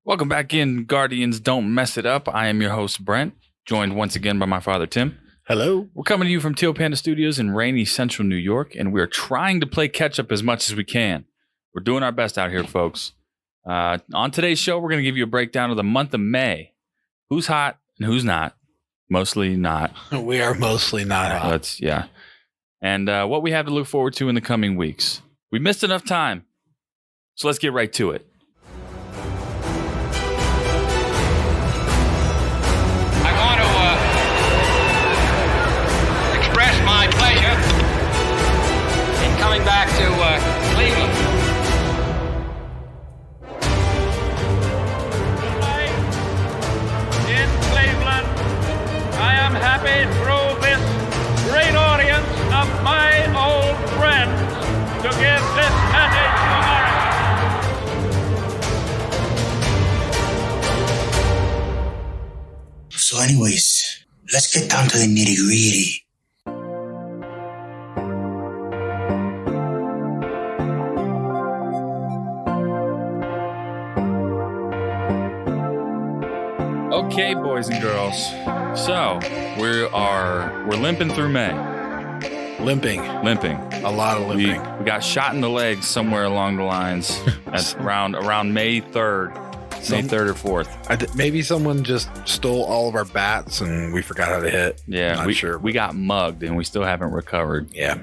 Welcome back in, Guardians Don't Mess It Up. I am your host, Brent, joined once again by my father, Tim. Hello. We're coming to you from Teal Panda Studios in rainy central New York, and we're trying to play catch-up as much as we can. We're doing our best out here, folks. On today's show, we're going to give you a breakdown of the month of May. Who's hot and who's not. Mostly not. We are mostly not hot. Yeah. And what we have to look forward to in the coming weeks. We missed enough time, so let's get right to it. My pleasure in coming back to Cleveland. Tonight in Cleveland, I am happy through this great audience of my old friends to give this message to America. So anyways, let's get down to the nitty-gritty. Okay, boys and girls. So we're limping through May. Limping. A lot of limping. We got shot in the legs somewhere along the lines at around May 3rd. May 3rd or 4th. Maybe someone just stole all of our bats and we forgot how to hit. Yeah, I'm not sure. We got mugged and we still haven't recovered. Yeah.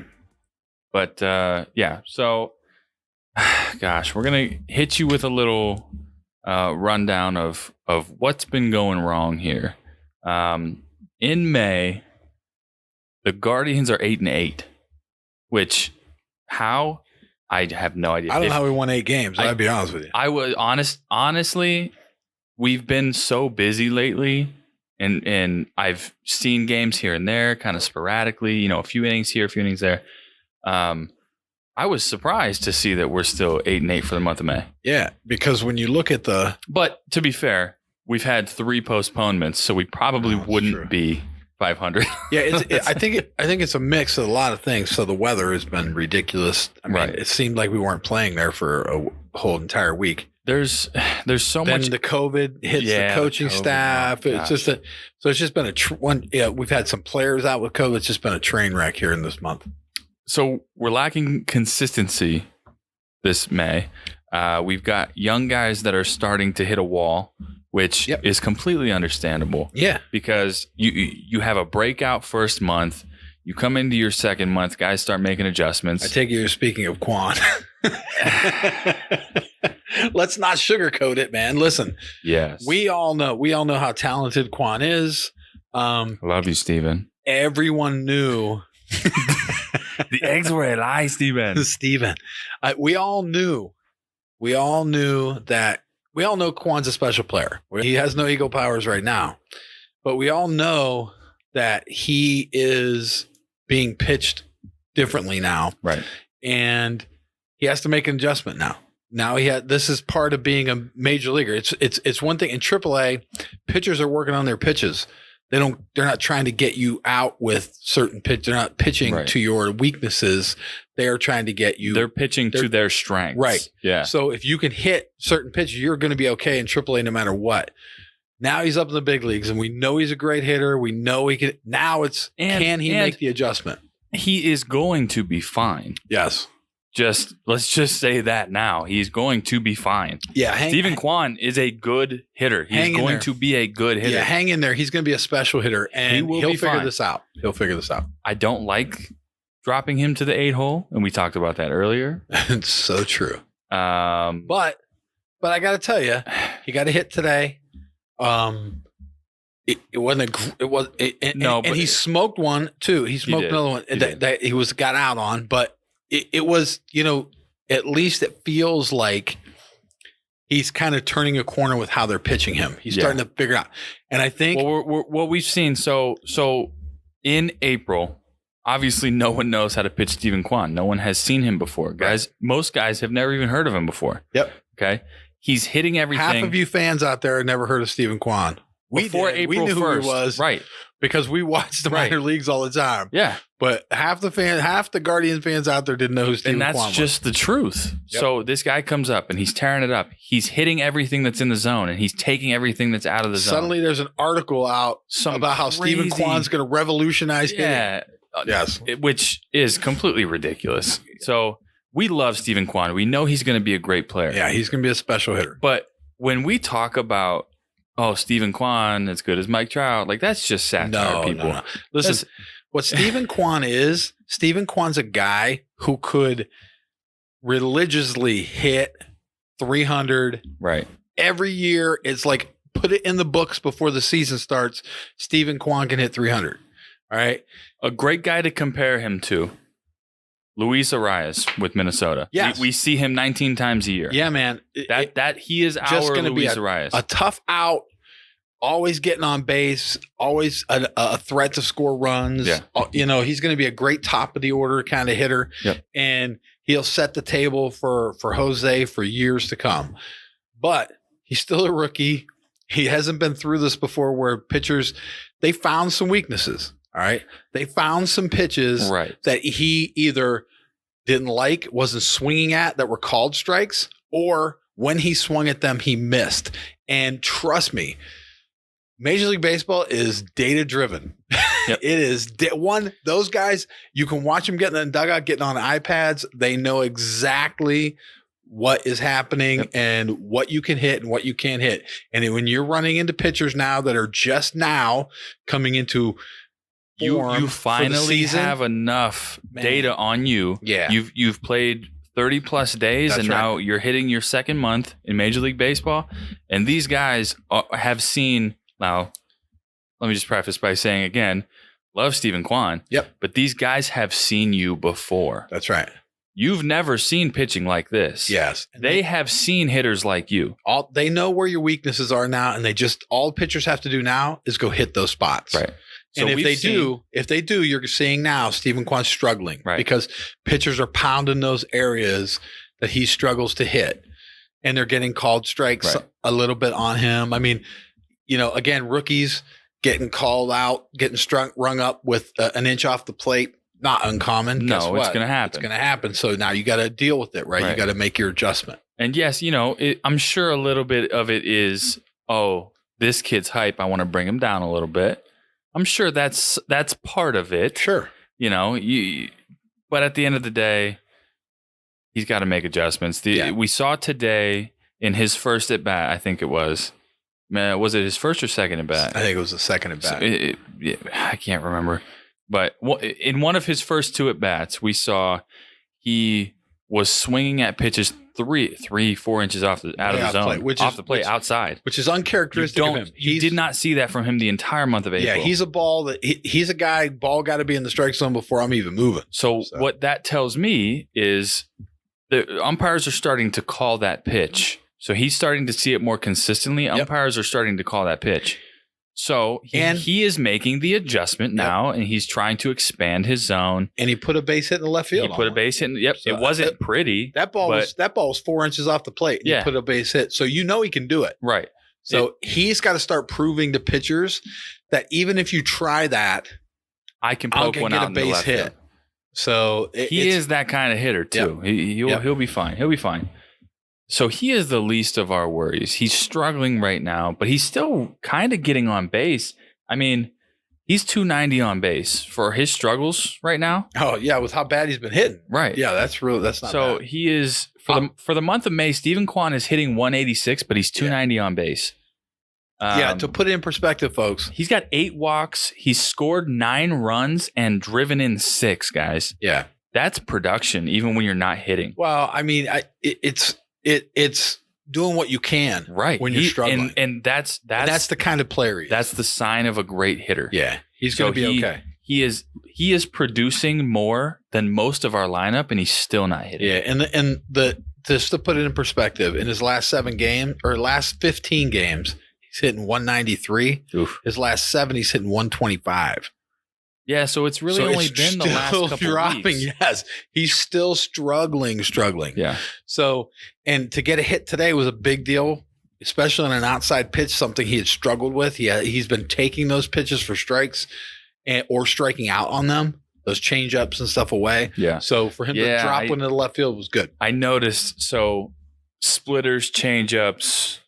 But yeah, so gosh, we're gonna hit you with a little rundown of what's been going wrong here. In May, the Guardians are 8-8, which how I have no idea. I don't know how we won 8 games. I'll be honest with you. I was honestly, we've been so busy lately, and I've seen games here and there, kind of sporadically. You know, a few innings here, a few innings there. I was surprised to see that we're still 8-8 for the month of May. Yeah, because when you look at but to be fair, we've had 3 postponements, so we probably wouldn't be 500. Yeah, I think it's a mix of a lot of things. So the weather has been ridiculous. I mean, It seemed like we weren't playing there for a whole entire week. There's so then much. The COVID hits the coaching staff. It's just it's just been we've had some players out with COVID. It's just been a train wreck here in this month. So we're lacking consistency this May. We've got young guys that are starting to hit a wall, which is completely understandable. Yeah. Because you have a breakout first month. You come into your second month, guys start making adjustments. I take it you're speaking of Quan. Let's not sugarcoat it, man. Listen. Yes. We all know how talented Quan is. Love you, Steven. Everyone knew. The eggs were a lie, Steven. Steven. We all knew that. We all know Quan's a special player. He has no ego powers right now, but we all know that he is being pitched differently now. Right. And he has to make an adjustment now. This is part of being a major leaguer. It's one thing in AAA, pitchers are working on their pitches. They're not trying to get you out with certain pitch. They're not pitching to your weaknesses. They are trying to get you. They're pitching to their strengths. Right. Yeah. So if you can hit certain pitches, you're going to be okay in AAA no matter what. Now he's up in the big leagues and we know he's a great hitter. We know he can. Now can he make the adjustment? He is going to be fine. Yes. Let's just say that now. He's going to be fine. Yeah. Steven Kwan is a good hitter. He's going to be a good hitter. Yeah, hang in there. He's going to be a special hitter, and he'll figure this out. He'll figure this out. I don't like dropping him to the 8 hole, and we talked about that earlier. It's so true. But I got to tell you, he got a hit today. It wasn't and he smoked one too. He smoked another one that he got out on, but it was, at least it feels like he's kind of turning a corner with how they're pitching him. He's starting to figure out. And I think what we've seen. So in April, obviously no one knows how to pitch Steven Kwan. No one has seen him before. Guys, most guys have never even heard of him before. Yep. Okay. He's hitting everything. Half of you fans out there have never heard of Steven Kwan. before did. We April knew 1st. who he was, Right. because we watched the Right. minor leagues all the time. Yeah. But half the Guardian fans out there didn't know who Stephen And Kwan that's was. just the truth. Yep. So this guy comes up and he's tearing it up. He's hitting everything that's in the zone and he's taking everything that's out of the zone. Suddenly there's an article out Some about how Stephen crazy- Kwan's going to revolutionize hitting. Yeah. Yes. Which is completely ridiculous. So we love Stephen Kwan. We know he's going to be a great player. Yeah, he's going to be a special hitter. But when we talk about, Stephen Kwan as good as Mike Trout, like that's just satire, people. No. Listen, That's- what Stephen Kwan is, Stephen Kwan's a guy who could religiously hit 300 Right. every year. It's like, put it in the books before the season starts. Stephen Kwan can hit 300. All right. A great guy to compare him to, Luis Arias with Minnesota. Yes. We see him 19 times a year. Yeah, man. That he is just our gonna be Luis Arias. a tough out, always getting on base, always a threat to score runs. Yeah. He's going to be a great top of the order kind of hitter. Yep. And he'll set the table for Jose for years to come. But he's still a rookie. He hasn't been through this before where pitchers, they found some weaknesses. All right. They found some pitches Right. that he either didn't like, wasn't swinging at, that were called strikes, or when he swung at them, he missed. And trust me, Major League Baseball is data driven. Yep. It is those guys, you can watch them getting in the dugout, getting on iPads. They know exactly what is happening Yep. and what you can hit and what you can't hit. And when you're running into pitchers now that are just now coming into form You for the finally season, have enough Man. data on you. Yeah. You've played 30 plus days That's and right. now you're hitting your second month in Major League Baseball. And these guys have seen, now let me just preface by saying again, love Stephen Kwan. Yep. But these guys have seen you before. That's right. You've never seen pitching like this. Yes. And They have seen hitters like you. they know where your weaknesses are now, and all pitchers have to do now is go hit those spots. Right. And if we've they seen- do, you're seeing now Stephen Kwan's struggling, Right. because pitchers are pounding those areas that he struggles to hit, and they're getting called strikes Right. a little bit on him. I mean, again, rookies getting called out, getting rung up with an inch off the plate. Not uncommon. No, Guess it's what? gonna happen. It's going to happen. So now you got to deal with it, right? You Right. got to make your adjustment. And yes, I'm sure a little bit of it is, this kid's hype. I want to bring him down a little bit. I'm sure that's part of it. Sure. But at the end of the day, he's got to make adjustments. We saw today in his first at bat, I think it was. Was it his first or second at bat? I think it was the second at bat. I can't remember. But in one of his first two at bats, we saw he was swinging at pitches 3-4 inches out of the zone, off the plate, outside. Which is uncharacteristic of him. You did not see that from him the entire month of April. Yeah, he's a ball got to be in the strike zone before I'm even moving. So what that tells me is the umpires are starting to call that pitch. So he's starting to see it more consistently. Yep. Umpires are starting to call that pitch. So he is making the adjustment now, and he's trying to expand his zone. And he put a base hit in the left field. He put a base hit. Yep, So it wasn't pretty. That ball was 4 inches off the plate. And Yeah. he put a base hit. So he can do it. Right. So he's got to start proving to pitchers that even if you try that, I can I'll poke one get out a in the base left hit. field. So He is that kind of hitter too. He'll be fine. He'll be fine. So he is the least of our worries. He's struggling right now, but he's still kind of getting on base. I mean, he's 290 on base for his struggles right now. Oh yeah, with how bad he's been hitting. Right. Yeah, that's not so bad. he is for the month of May. Stephen Kwan is hitting 186, but he's 290 on base. To put it in perspective, folks, he's got 8 walks. He's scored 9 runs and driven in 6. Guys, yeah, that's production, even when you're not hitting. well, I mean, it's doing what you can, Right. when you're struggling, and that's the kind of player he is. That's the sign of a great hitter. yeah, he's So going to be okay. He is producing more than most of our lineup, and he's still not hitting. Yeah, and the just to put it in perspective, in his last 15 games, he's hitting 193. Oof. His last 7, he's hitting 125. Yeah, so it's really So only it's been the last still couple dropping. weeks. Yes, he's still struggling. Yeah. So, and to get a hit today was a big deal. especially on an outside pitch, something he had struggled with. He's been taking those pitches for strikes or striking out on them, those change ups and stuff away. Yeah. So for him to drop one to the left field was good. I noticed. So splitters, change ups,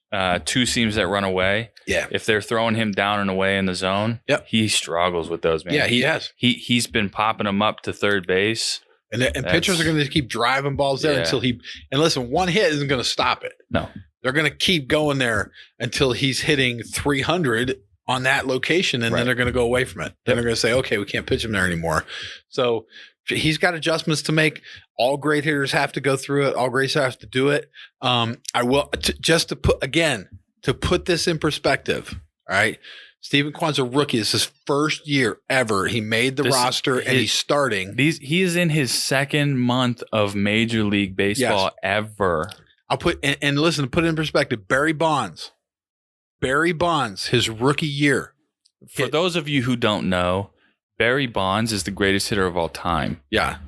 two seams that run away. Yeah. If they're throwing him down and away in the zone, he struggles with those, man. Yeah, he has. He's been popping them up to third base. And pitchers are going to keep driving balls there until and listen, one hit isn't going to stop it. No. They're going to keep going there until he's hitting 300 on that location, and then they're going to go away from it. Then they're going to say, okay, we can't pitch him there anymore. So he's got adjustments to make. All great hitters have to go through it. All great hitters have to do it. I will to put this in perspective. All right. Steven Kwan's a rookie. It's his first year ever. He made the roster and he's starting. He is in his second month of Major League Baseball ever. I'll put and listen, to put it in perspective. Barry Bonds, his rookie year. For those of you who don't know, Barry Bonds is the greatest hitter of all time. Yeah.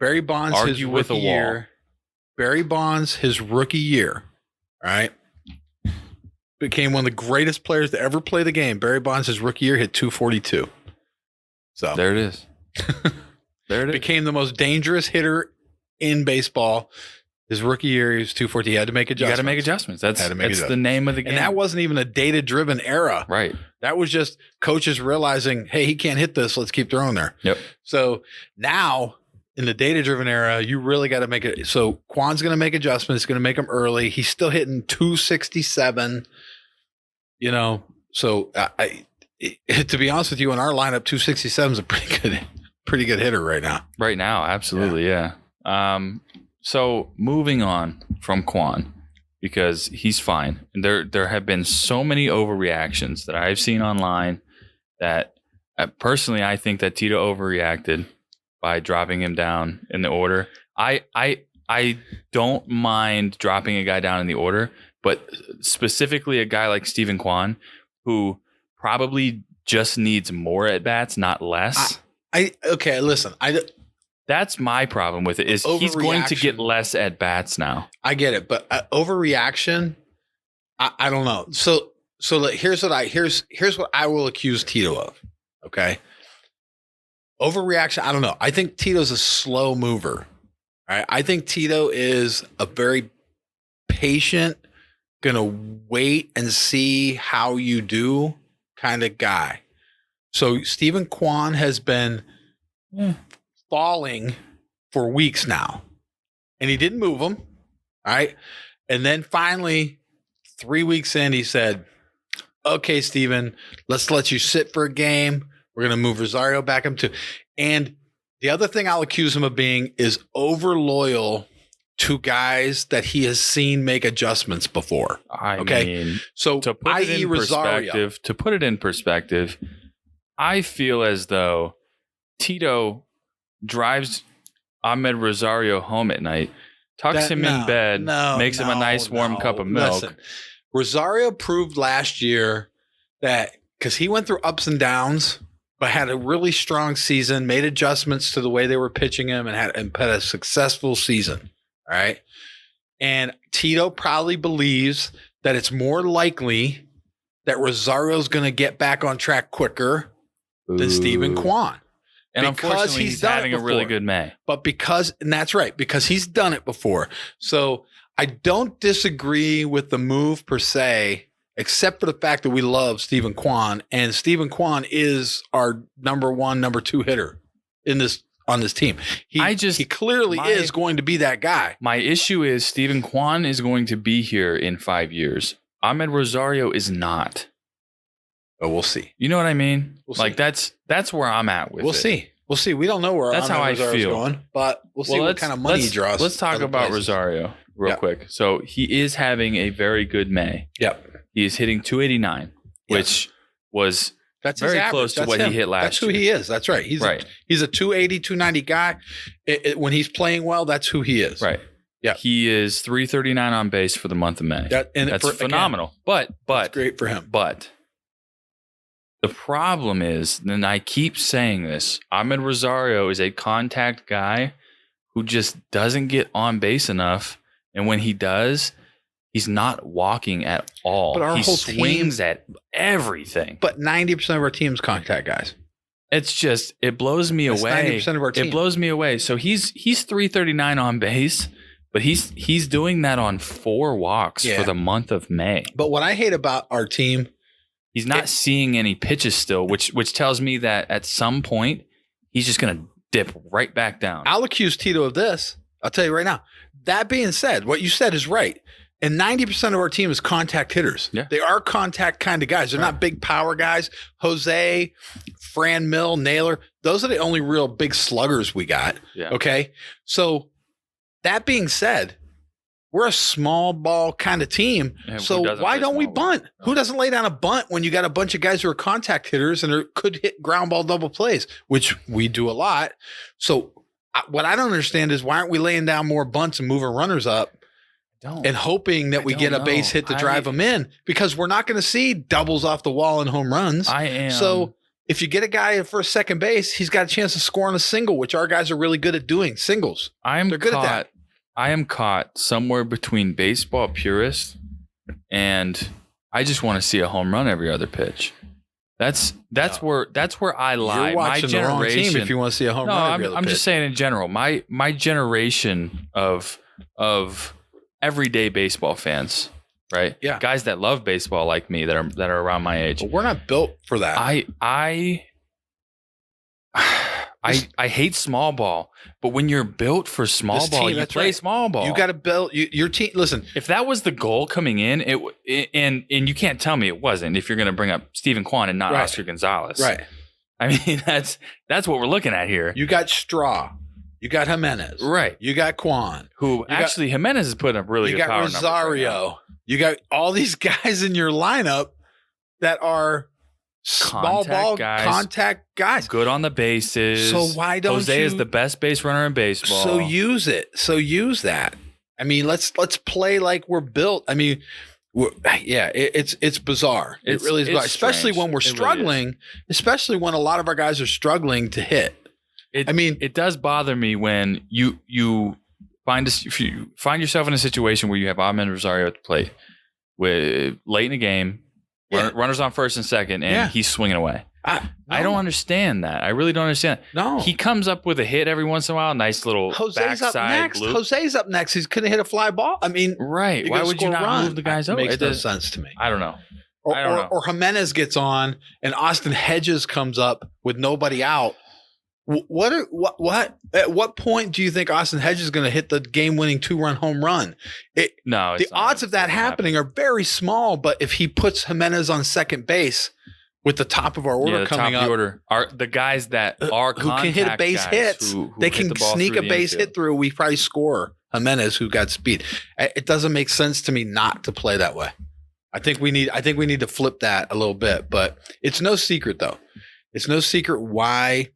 Barry Bonds, his rookie year. Barry Bonds, his rookie year. All right. Became one of the greatest players to ever play the game. Barry Bonds, his rookie year, hit 242. So there it is. There it is. Became the most dangerous hitter in baseball. His rookie year, he was 240. He had to make adjustments. You got to make adjustments. That's the name of the game. And that wasn't even a data-driven era. Right. That was just coaches realizing, hey, he can't hit this. Let's keep throwing there. Yep. So now in the data-driven era, you really got to make it. So Kwan's going to make adjustments. Going to make them early. He's still hitting 267. You know, so to be honest with you, in our lineup, 267 is a pretty good hitter right now. Right now, absolutely, yeah. So moving on from Kwan, because he's fine. And there have been so many overreactions that I've seen online that personally I think that Tito overreacted by dropping him down in the order. I don't mind dropping a guy down in the order, but specifically a guy like Steven Kwan, who probably just needs more at bats, not less. Listen, that's my problem with it. Is he's going to get less at bats now. I get it, but overreaction, I don't know. So here's what I will accuse Tito of. Okay, overreaction. I don't know. I think Tito's a slow mover. All right, I think Tito is a very patient, gonna wait and see how you do kind of guy. So Steven Kwan has been falling for weeks now, and he didn't move him. All right. And then finally 3 weeks in, he said, okay, Steven, let's let you sit for a game. We're going to move Rosario back up to, and the other thing I'll accuse him of being is over loyal to guys that he has seen make adjustments before. I mean, so to put it in perspective, I feel as though Tito drives Ahmed Rosario home at night, tucks him in bed, makes him a nice warm cup of milk. Listen, Rosario proved last year that because he went through ups and downs, but had a really strong season, made adjustments to the way they were pitching him, and had a successful season. All right. And Tito probably believes that it's more likely that Rosario's going to get back on track quicker than Steven Kwan. And unfortunately, he's having a really good May. But and that's right, because he's done it before. So I don't disagree with the move per se, except for the fact that we love Steven Kwan, and Steven Kwan is our number 1, number 2 hitter on this team. He clearly is going to be that guy. My issue is Steven Kwan is going to be here in 5 years. Ahmed Rosario is not. Oh, we'll see. You know what I mean? That's where I'm at with it. We'll see. We'll see. We don't know where that's how I feel going, but we'll see what kind of money he draws. Let's talk about Rosario real quick. So he is having a very good May. Yep. He is hitting 289, which was very close to what he hit last year. That's who he is. That's right. He's a 280, 290 guy. When he's playing well, that's who he is. Right. Yeah. He is 339 on base for the month of May. That's phenomenal. But that's great for him. But the problem is, and I keep saying this, Ahmed Rosario is a contact guy who just doesn't get on base enough. And when he does, He's not walking at all. But our he whole swings at everything. But 90% of our team's contact guys. It's just, it blows me That's away. 90% of our team. It blows me away. So he's 339 on base, but he's doing that on 4 walks for the month of May. But what I hate about our team, he's not seeing any pitches still, which tells me that at some point he's just going to dip right back down. I'll accuse Tito of this. I'll tell you right now. That being said, what you said is right. And 90% of our team is contact hitters. Yeah. They are contact kind of guys. They're not big power guys. Jose, Fran Mill, Naylor, those are the only real big sluggers we got. Yeah. Okay. So that being said, we're a small ball kind of team. Yeah, so why don't we small ball? bunt? Who doesn't lay down a bunt when you got a bunch of guys who are contact hitters and could hit ground ball double plays, which we do a lot. So what I don't understand is why aren't we laying down more bunts and moving runners up and hoping that we get a base hit to drive them in? Because we're not going to see doubles off the wall and home runs. So if you get a guy for second base, he's got a chance of scoring a single, which our guys are really good at doing, singles. They're good at that. I am caught somewhere between baseball purists and I just want to see a home run every other pitch. That's where I lie. You're watching the wrong team if you want to see a home run every other I'm pitch. just saying in general. My generation of everyday baseball fans, right? Yeah. Guys that love baseball like me that are around my age. But we're not built for that. I hate small ball, but when you're built for small ball, you play small ball. You got to build your team. Listen, if that was the goal coming in, and you can't tell me it wasn't. If you're going to bring up Stephen Kwan and not Oscar Gonzalez, right? I mean, that's what we're looking at here. You got Straw, you got Jimenez, right? You got Kwan, Jimenez is putting up really good power numbers. You got Rosario. You got all these guys in your lineup that are small ball contact guys, good on the bases. So why don't Jose is the best base runner in baseball? So use it. So use that. I mean, let's play like we're built. I mean, it's bizarre. It really is bizarre, especially when we're struggling. Especially when a lot of our guys are struggling to hit. It does bother me when you find yourself in a situation where you have Ahmed Rosario at the plate with late in the game. Runners on first and second, and he's swinging away. I don't understand that. I really don't understand. No. He comes up with a hit every once in a while. Nice little backside loop. Jose's up next. He's going to hit a fly ball. I mean, right. Why would you not move the guys over? It makes no sense to me. I don't know. Or Jimenez gets on, and Austin Hedges comes up with nobody out. What? At what point do you think Austin Hedges is going to hit the game-winning 2-run home run? The odds of that happening are very small. But if he puts Jimenez on second base with the top of our order coming up, are the guys that are who can hit a base hits. They can sneak a base hit through. We probably score Jimenez, who got speed. It doesn't make sense to me not to play that way. I think we need to flip that a little bit. But it's no secret, though. It's no secret why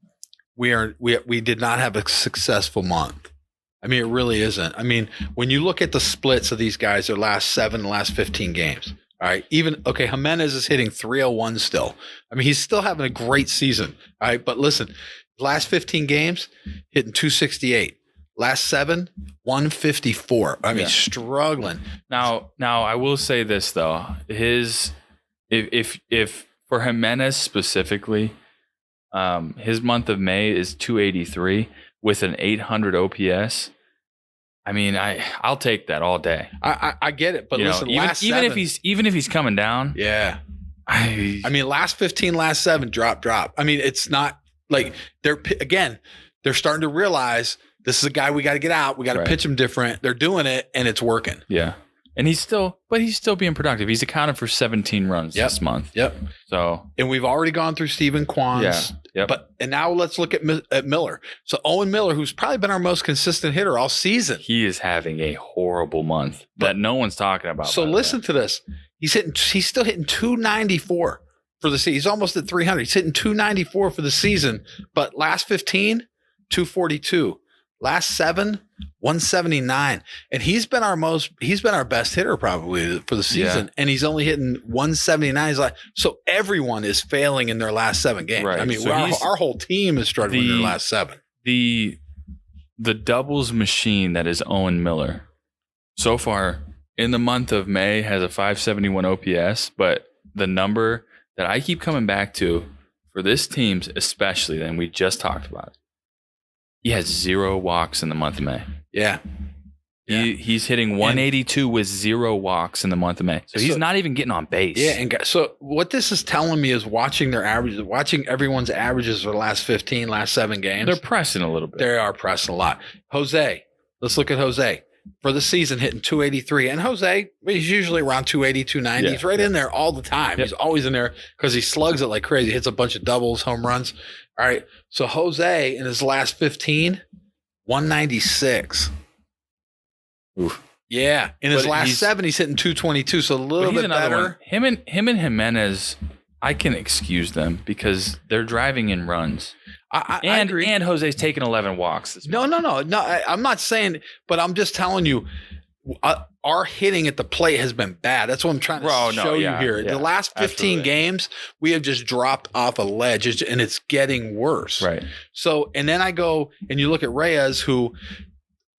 we did not have a successful month. I mean, it really isn't. I mean, when you look at the splits of these guys, their last 7, last 15 games. All right. Jimenez is hitting 301 still. I mean, he's still having a great season. All right. But listen, last 15 games, hitting 268. Last 7, 154. I mean, struggling. Now I will say this though. If for Jimenez specifically, his month of May is 283 with an 800 OPS. I mean, I'll take that all day. I get it, but listen, even if he's coming down, I mean, last 15, last 7, drop. I mean, it's not like they're starting to realize this is a guy we got to get out. We got to pitch him different. They're doing it, and it's working. Yeah. And he's still being productive. He's accounted for 17 runs this month. Yep. So, and we've already gone through Stephen Kwan's. Yeah. Yep. And now let's look at Miller. So Owen Miller, who's probably been our most consistent hitter all season. He is having a horrible month that no one's talking about. So listen to this. He's still hitting 294 for the season. He's almost at 300. He's hitting 294 for the season, but last 15, 242. Last 7, 179. And he's been our best hitter probably for the season. Yeah. And he's only hitting 179. So everyone is failing in their last 7 games. Right. I mean, so our whole team is struggling in their last 7. The doubles machine that is Owen Miller so far in the month of May has a 571 OPS, but the number that I keep coming back to for this team, especially, then we just talked about it. He has 0 walks in the month of May. Yeah. He's hitting 182 with 0 walks in the month of May. So he's not even getting on base. Yeah, and so what this is telling me is watching their averages, watching everyone's averages for the last 7 games. They're pressing a little bit. They are pressing a lot. Jose, let's look at Jose. For the season, hitting 283. And Jose, he's usually around 280, 290. Yeah, he's right in there all the time. Yep. He's always in there because he slugs it like crazy. Hits a bunch of doubles, home runs. All right. So Jose, in his last 15, 196. Oof. Yeah. In his last 7, he's hitting 222. So a little bit better. Him and Jimenez, I can excuse them because they're driving in runs. I agree. And Jose's taking 11 walks this No. I'm not saying, but I'm just telling you, our hitting at the plate has been bad. That's what I'm trying to show you here. Yeah, the last 15 games, we have just dropped off a ledge, and it's getting worse. Right. So, and then I go and you look at Reyes, who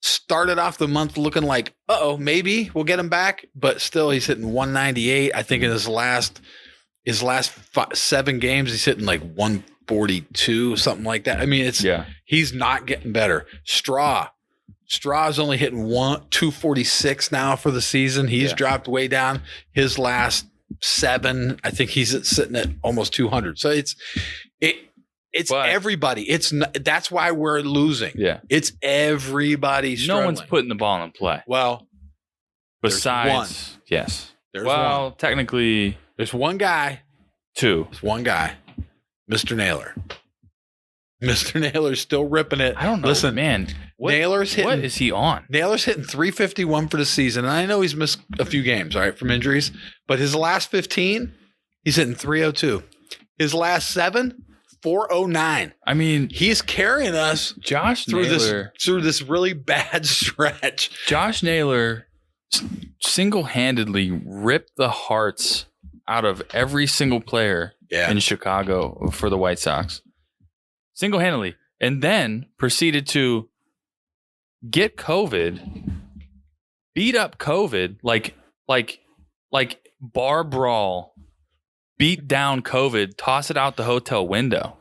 started off the month looking like, maybe we'll get him back, but still he's hitting 198. I think in his last 7 games, he's hitting like 142, something like that. I mean, he's not getting better. Straw's only hitting 246 now for the season. He's dropped way down. His last 7, I think he's sitting at almost 200. So it's everybody. That's why we're losing. Yeah. It's everybody struggling. No one's putting the ball in play. Well, besides, there's there's one. Technically, there's one guy. 2. There's one guy, Mr. Naylor. Mr. Naylor's still ripping it. I don't know. Listen, man. Naylor's hitting. What is he on? Naylor's hitting 351 for the season. And I know he's missed a few games, all right, from injuries. But his last 15, he's hitting 302. His last 7, 409. I mean, he's carrying us through this really bad stretch. Josh Naylor single-handedly ripped the hearts out of every single player in Chicago for the White Sox. Single-handedly. And then proceeded to get COVID, beat up COVID, like bar brawl, beat down COVID, toss it out the hotel window.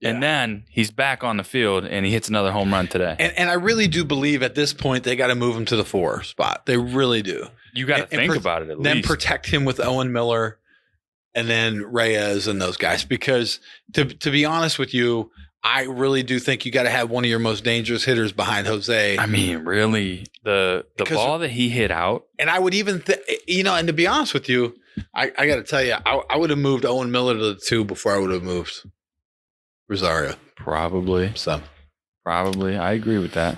Yeah. And then he's back on the field and he hits another home run today. And I really do believe at this point they got to move him to the 4 spot. They really do. You got to think about it at least. Then protect him with Owen Miller and then Reyes and those guys. Because to be honest with you, I really do think you got to have one of your most dangerous hitters behind Jose. I mean, really, the ball that he hit out. And I would even, and to be honest with you, I got to tell you, I would have moved Owen Miller to the 2 before I would have moved Rosario. Probably. I agree with that.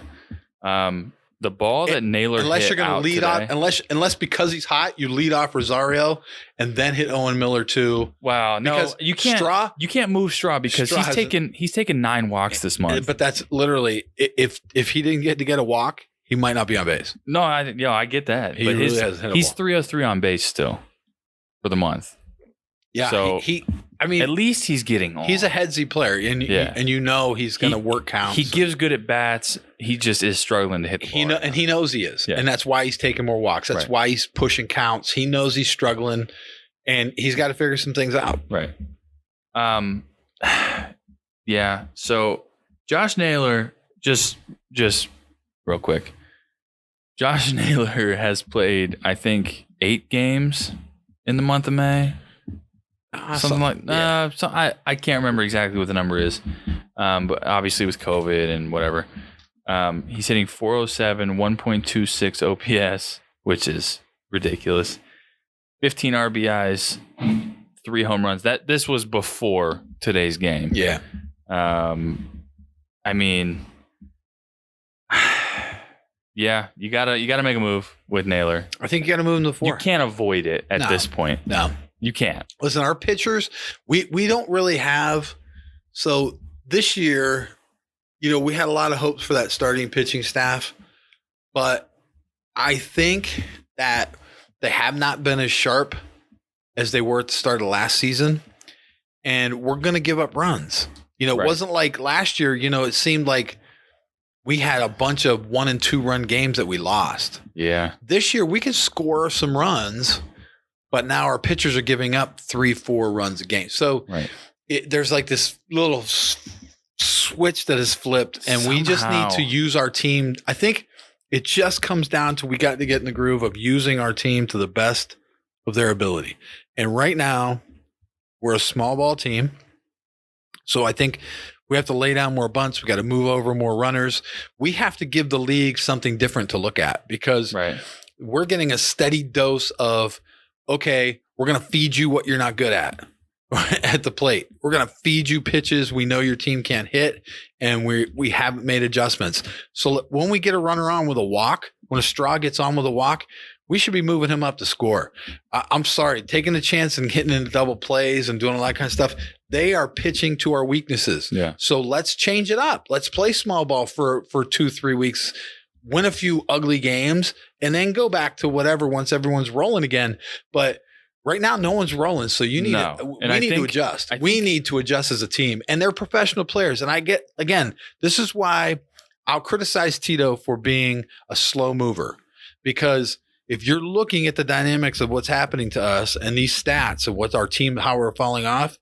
The ball that Naylor unless hit you're going to lead today, off, unless because he's hot, you lead off Rosario and then hit Owen Miller too. Wow, no, because you can't. You can't move Straw because he's taken 9 walks this month. But that's literally if he didn't get a walk, he might not be on base. No, I get that. He but really has hit a he's ball. 303 on base still for the month. Yeah, so I mean, at least he's getting on. He's a headsy player, and he's going to work counts. He gives good at bats. He just is struggling to hit the ball. And he knows he is, and that's why he's taking more walks. That's why he's pushing counts. He knows he's struggling, and he's got to figure some things out. Right. Yeah. So Josh Naylor, just real quick. Josh Naylor has played, I think, 8 games in the month of May. Something like that. I can't remember exactly what the number is. But obviously with COVID and whatever. He's hitting 407, 1.26 OPS, which is ridiculous. 15 RBIs, 3 home runs. This was before today's game. Yeah. I mean, yeah, you gotta make a move with Naylor. I think you got to move him to 4. You can't avoid it at this point. No. You can't. Listen, our pitchers, we don't really have. So this year, we had a lot of hopes for that starting pitching staff, but I think that they have not been as sharp as they were at the start of last season, and we're going to give up runs. It wasn't like last year. It seemed like we had a bunch of 1 and 2 run games that we lost. Yeah. This year we can score some runs, but now our pitchers are giving up 3-4 runs a game. So Right. there's like this little switch that is flipped, and we just need to use our team. I think it just comes down to we got to get in the groove of using our team to the best of their ability. And right now, we're a small ball team. So I think we have to lay down more bunts. We got to move over more runners. We have to give the league something different to look at, because we're getting a steady dose of, okay, we're going to feed you what you're not good at the plate. We're going to feed you pitches we know your team can't hit, and we haven't made adjustments. So when we get a runner on with a walk, when a Straw gets on with a walk, we should be moving him up to score. I'm sorry, taking a chance and hitting into double plays and doing all that kind of stuff. They are pitching to our weaknesses. Yeah. So let's change it up. Let's play small ball for 2-3 weeks, win a few ugly games, and then go back to whatever once everyone's rolling again. But right now, no one's rolling. So we need to adjust. We need to adjust as a team, and they're professional players. And I get, again, this is why I'll criticize Tito for being a slow mover, because if you're looking at the dynamics of what's happening to us and these stats of what our team, how we're falling off,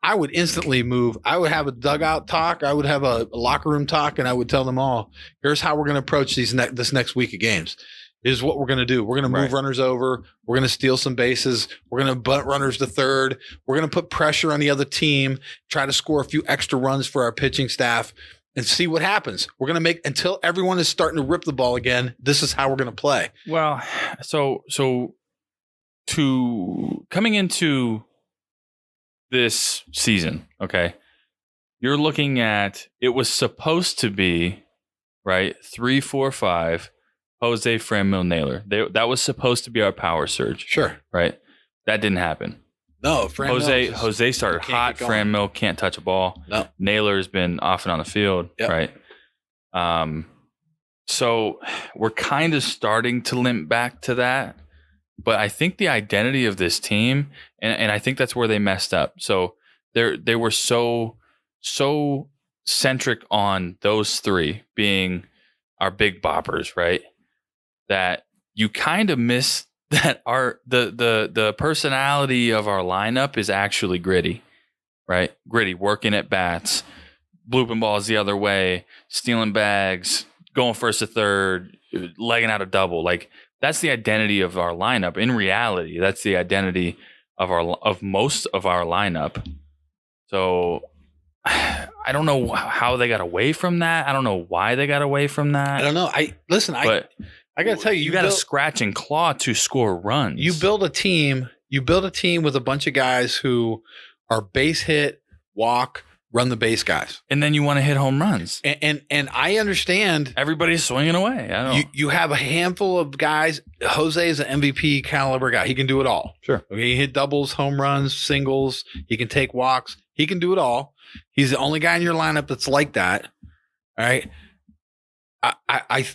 I would instantly move. I would have a dugout talk. I would have a locker room talk, and I would tell them all, here's how we're going to approach this next week of games. Is what we're going to do. We're going to move runners over. We're going to steal some bases. We're going to bunt runners to third. We're going to put pressure on the other team, try to score a few extra runs for our pitching staff, and see what happens. We're going to make, until everyone is starting to rip the ball again, this is how we're going to play. Well, so to coming into this season, okay, you're looking at, it was supposed to be, right, 3, 4, 5, Jose, Franmil, Naylor. That was supposed to be our power surge. Right? That didn't happen. No, Jose started hot. Franmil can't touch a ball. No. Naylor's been off and on the field, right? So we're kind of starting to limp back to that. But I think the identity of this team, and I think that's where they messed up. So they were so centric on those three being our big boppers, right? That you kind of miss that the personality of our lineup is actually gritty, right? Gritty, working at bats, blooping balls the other way, stealing bags, going first to third, legging out a double. Like, that's the identity of our lineup. In reality, that's the identity of most of our lineup. So I don't know how they got away from that. I don't know why they got away from that. I don't know. I got to tell you, you got to scratch and claw to score runs. You build a team with a bunch of guys who are base hit, walk, run the base guys. And then you want to hit home runs. And I understand. Everybody's swinging away. You have a handful of guys. Jose is an MVP caliber guy. He can do it all. Sure. He hit doubles, home runs, singles. He can take walks. He can do it all. He's the only guy in your lineup that's like that. All right. I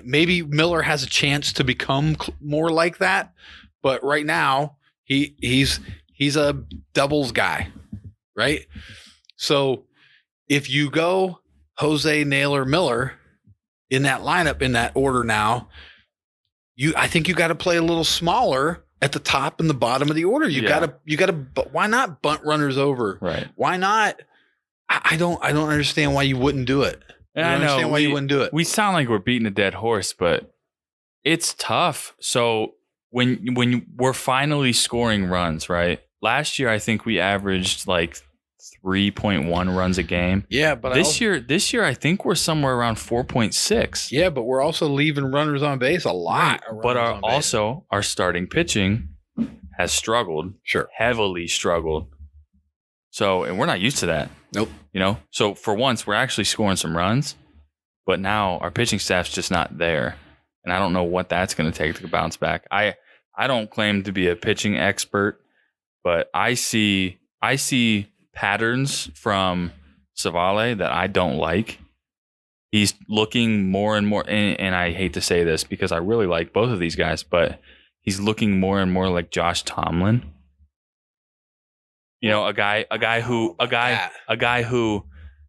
maybe Miller has a chance to become more like that, but right now he's a doubles guy, right? So if you go Jose, Naylor, Miller in that lineup in that order now, I think you got to play a little smaller at the top and the bottom of the order. You got to. Why not bunt runners over? Right? Why not? I don't understand why you wouldn't do it. I understand why you wouldn't do it. We sound like we're beating a dead horse, but it's tough. So when we're finally scoring runs, right? Last year, I think we averaged like 3.1 runs a game. Yeah, but this year, I think we're somewhere around 4.6. Yeah, but we're also leaving runners on base a lot. But our starting pitching has struggled. Sure, heavily struggled. So, and we're not used to that. Nope. So for once, we're actually scoring some runs, but now our pitching staff's just not there. And I don't know what that's going to take to bounce back. I don't claim to be a pitching expert, but I see patterns from Savale that I don't like. He's looking more and more, and I hate to say this because I really like both of these guys, but he's looking more and more like Josh Tomlin. A guy who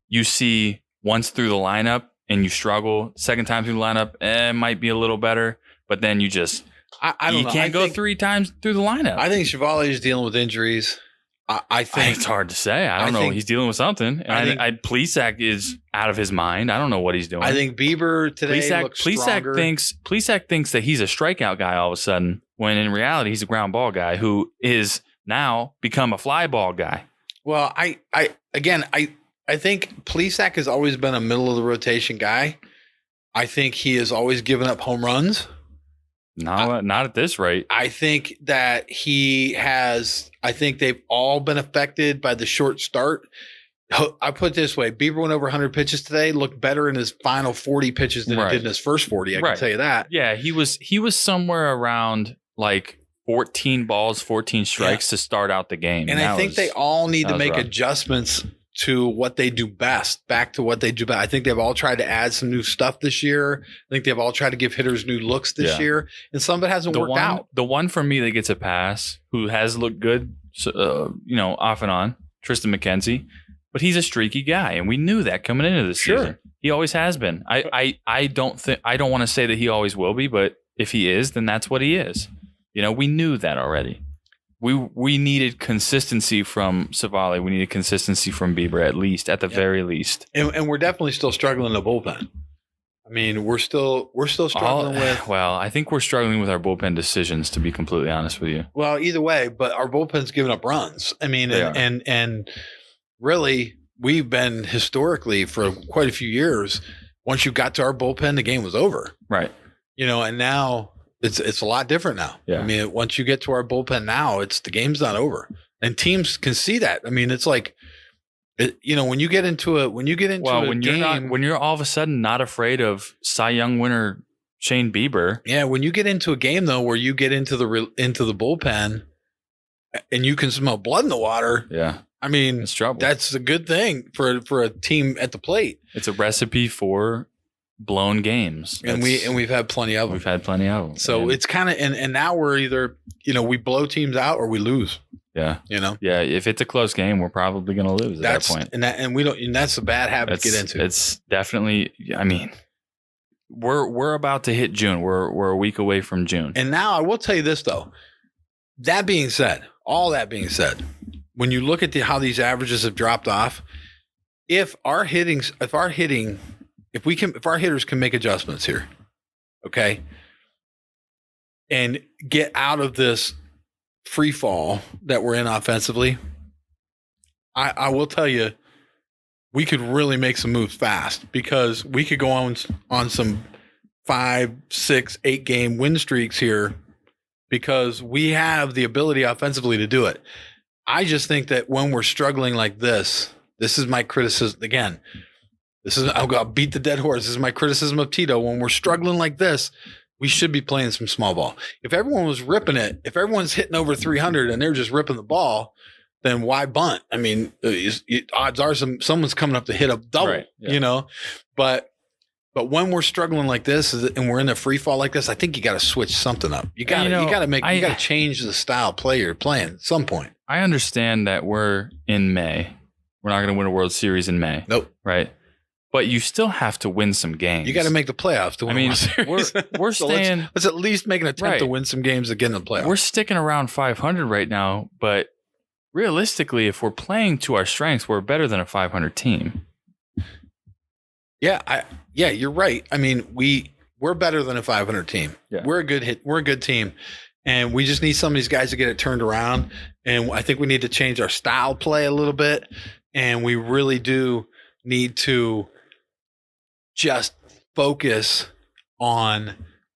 you see once through the lineup and you struggle. Second time through the lineup, it might be a little better, but then you just I don't you know. can't go 3 times through the lineup. I think Chevalier is dealing with injuries. I think it's hard to say. I don't know. He's dealing with something. And I Plesac is out of his mind. I don't know what he's doing. I think Bieber today looks stronger. Plesac thinks that he's a strikeout guy all of a sudden, when in reality he's a ground ball guy who is now become a fly ball guy. Well, I think Plesac has always been a middle of the rotation guy. I think he has always given up home runs. No, not at this rate. I think that I think they've all been affected by the short start. I put it this way: Bieber went over 100 pitches today. Looked better in his final 40 pitches than he did in his first 40. I can tell you that. Yeah, he was somewhere around like 14 balls, 14 strikes to start out the game. And I think they all need to make adjustments to what they do best, back to what they do best. I think they've all tried to add some new stuff this year. I think they've all tried to give hitters new looks this year, and some of it hasn't worked out. The one for me that gets a pass, who has looked good, off and on, Tristan McKenzie, but he's a streaky guy, and we knew that coming into this season. He always has been. I don't want to say that he always will be, but if he is, then that's what he is. We knew that already. We needed consistency from Savali. We needed consistency from Bieber, at the very least. And we're definitely still struggling in the bullpen. I mean, we're still struggling with. Well, I think we're struggling with our bullpen decisions, to be completely honest with you. Well, either way, but our bullpen's giving up runs. I mean, and really, we've been historically for quite a few years. Once you got to our bullpen, the game was over. Right. And now. It's a lot different now. Yeah. I mean, once you get to our bullpen now, the game's not over, and teams can see that. I mean, it's like, when you get into a game, when you're all of a sudden not afraid of Cy Young winner Shane Bieber. Yeah, when you get into a game though, where you get into the bullpen, and you can smell blood in the water. Yeah. I mean, it's trouble. That's a good thing for a team at the plate. It's a recipe for blown games, and we've had plenty of them. So it's kind of and now we're either we blow teams out or we lose. Yeah, yeah. If it's a close game, we're probably going to lose at that point. And we don't. And that's a bad habit to get into. It's definitely. I mean, we're about to hit June. We're a week away from June. And now I will tell you this though. All that being said, when you look at how these averages have dropped off, if our hitters can make adjustments here, okay, and get out of this free fall that we're in offensively, I will tell you, we could really make some moves fast, because we could go on some 5, 6, 8 game win streaks here, because we have the ability offensively to do it. I just think that when we're struggling like this is my criticism again. I'll beat the dead horse. This is my criticism of Tito. When we're struggling like this, we should be playing some small ball. If everyone was ripping it, if everyone's hitting over 300 and they're just ripping the ball, then why bunt? I mean, odds are someone's coming up to hit a double, right, yeah. But when we're struggling like this and we're in a free fall like this, I think you got to switch something up. You got to change the style of play you're playing at some point. I understand that we're in May. We're not going to win a World Series in May. Nope. Right. But you still have to win some games. You got to make the playoffs to win. World Series. We're so staying. Let's at least make an attempt to win some games to get in the playoffs. We're sticking around 500 right now, but realistically, if we're playing to our strengths, we're better than a 500 team. Yeah, you're right. I mean, we're better than a 500 team. Yeah. We're a good team, and we just need some of these guys to get it turned around. And I think we need to change our style play a little bit, and we really do need to just focus on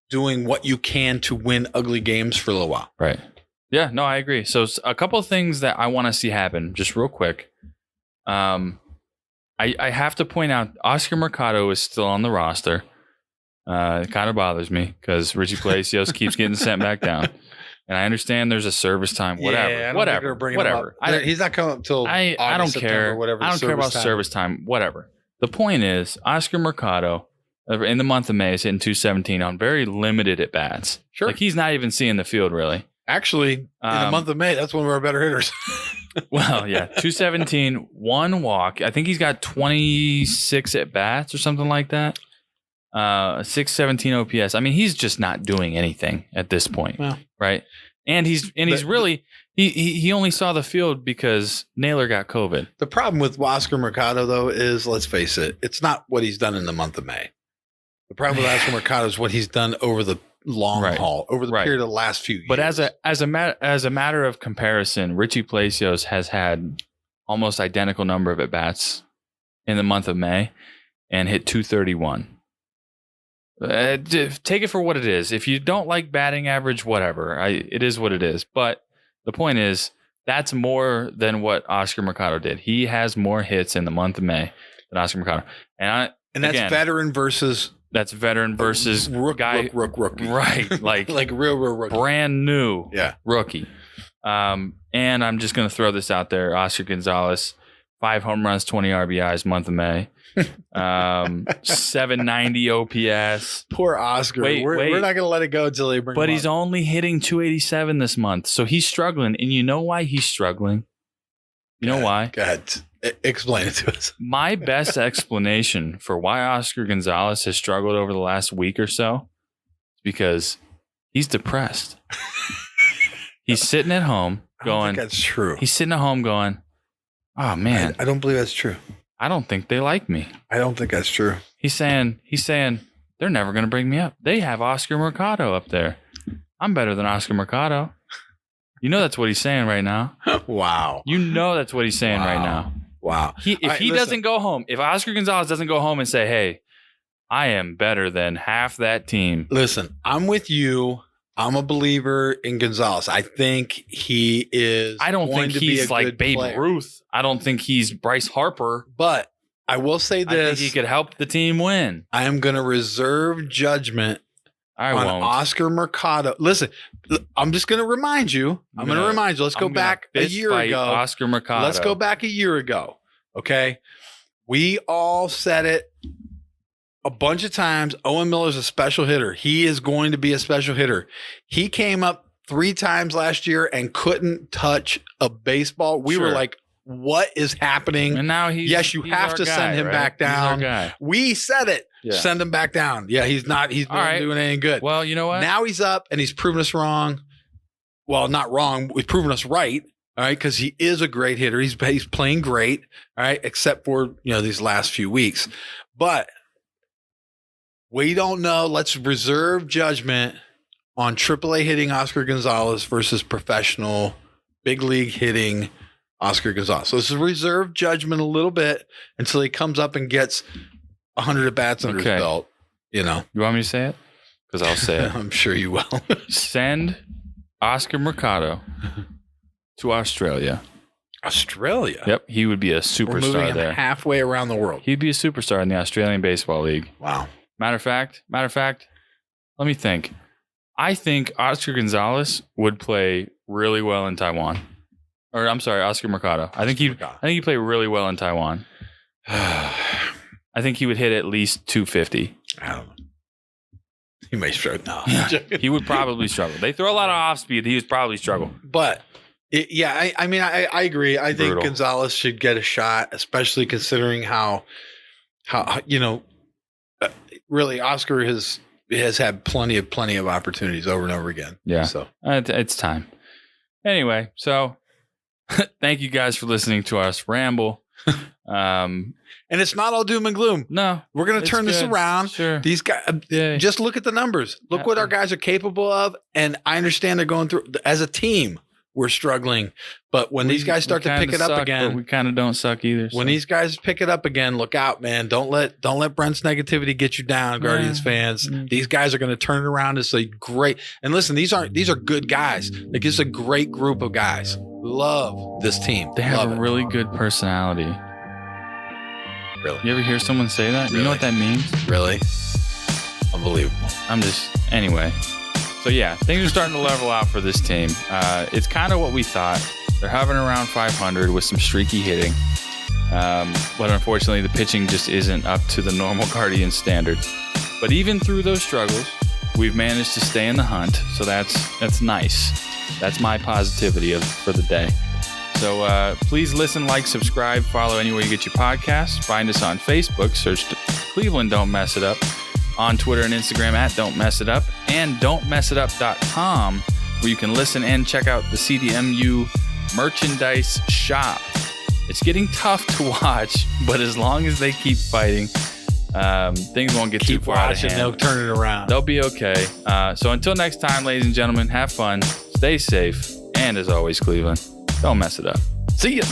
doing what you can to win ugly games for a little while. Right. Yeah, no, I agree. So a couple of things that I want to see happen, just real quick. I have to point out Oscar Mercado is still on the roster. It kind of bothers me because Richie Palacios keeps getting sent back down. And I understand there's a service time, whatever. He's not coming up till I don't care. I don't care about service time, whatever. The point is, Oscar Mercado in the month of May is hitting 217 on very limited at bats. Sure. Like he's not even seeing the field really. Actually, in the month of May, that's one of our better hitters. Well, yeah, 217, 1 walk. I think he's got 26 at bats or something like that. 617 OPS. I mean, he's just not doing anything at this point, right? And he's really he only saw the field because Naylor got COVID. The problem with Oscar Mercado, though, is, let's face it, it's not what he's done in the month of May. The problem with Oscar Mercado is what he's done over the long haul, over the period of the last few years. But as a matter of comparison, Richie Palacios has had almost identical number of at bats in the month of May and hit 231. Take it for what it is. If you don't like batting average, whatever. It is what it is. But the point is, that's more than what Oscar Mercado did. He has more hits in the month of May than Oscar Mercado. And that's again, veteran versus rookie. Right. Like real rookie. Brand new rookie. And I'm just going to throw this out there. Oscar Gonzalez, 5 home runs, 20 RBIs, month of May. 790 OPS. Poor Oscar. We're not going to let it go until they bring him he's only hitting 287 this month. So he's struggling. And you know why he's struggling? You know why? Go ahead. Explain it to us. My best explanation for why Oscar Gonzalez has struggled over the last week or so is because he's depressed. He's sitting at home going, I don't think that's true. He's sitting at home going, oh, man. I don't believe that's true. I don't think they like me. I don't think that's true. He's saying they're never going to bring me up. They have Oscar Mercado up there. I'm better than Oscar Mercado. You know that's what he's saying right now. Wow. You know that's what he's saying right now. Wow. If he doesn't go home, if Oscar Gonzalez doesn't go home and say, hey, I am better than half that team. Listen, I'm with you. I'm a believer in Gonzalez. I think he is. I don't think he's like Babe Ruth. I don't think he's Bryce Harper. But I will say this. I think he could help the team win. I am going to reserve judgment on Oscar Mercado. Listen, I'm just going to remind you. Let's go back a year ago. Oscar Mercado. Let's go back a year ago. Okay. We all said it a bunch of times. Owen Miller's a special hitter. He is going to be a special hitter. He came up 3 times last year and couldn't touch a baseball. We were like, what is happening? And now you have to send him back down. We said it. Yeah. Send him back down. Yeah, he's not doing anything good. Well, you know what? Now he's up and he's proven us wrong. Well, not wrong. We've proven us right. All right, because he is a great hitter. He's playing great. All right, except for these last few weeks. But we don't know. Let's reserve judgment on AAA hitting Oscar Gonzalez versus professional big league hitting Oscar Gonzalez. So this is reserve judgment a little bit until he comes up and gets 100 at bats under his belt. You want me to say it? Because I'll say it. I'm sure you will. Send Oscar Mercado to Australia. Australia? Yep. He would be a superstar there. Halfway around the world. He'd be a superstar in the Australian Baseball League. Wow. Matter of fact, let me think. I think Oscar Gonzalez would play really well in Taiwan. Or I'm sorry, Oscar Mercado. I think he'd play really well in Taiwan. I think he would hit at least 250. I don't know. He may struggle. No. He would probably struggle. They throw a lot of off speed. He would probably struggle. But I agree. I think Gonzalez should get a shot, especially considering how really Oscar has had plenty of opportunities over and over again. Yeah. So it's time. Anyway, so thank you guys for listening to us ramble. And it's not all doom and gloom. No, we're going to turn this around. Sure. These guys, just look at the numbers. Look what our guys are capable of. And I understand they're going through as a team. We're struggling, but when these guys start to pick it up again, we kind of don't suck either. When these guys pick it up again, look out, man! Don't let Brent's negativity get you down, Guardians fans. These guys are going to turn it around. It's a great, and listen, these are good guys. Like, it's a great group of guys. Love this team. They have a really good personality. Really? You ever hear someone say that? Really? You know what that means? Really? Unbelievable. Anyway. So yeah, things are starting to level out for this team. It's kind of what we thought. They're hovering around 500 with some streaky hitting. But unfortunately, the pitching just isn't up to the normal Guardian standard. But even through those struggles, we've managed to stay in the hunt. So that's nice. That's my positivity for the day. So please listen, like, subscribe, follow anywhere you get your podcasts. Find us on Facebook. Search Cleveland Don't Mess It Up. On Twitter and Instagram at Don't Mess It Up. And don'tmessitup.com, where you can listen and check out the CDMU merchandise shop. It's getting tough to watch, but as long as they keep fighting, things won't get too far out of hand. They'll turn it around. They'll be okay. So until next time, ladies and gentlemen, have fun, stay safe, and as always, Cleveland, don't mess it up. See ya.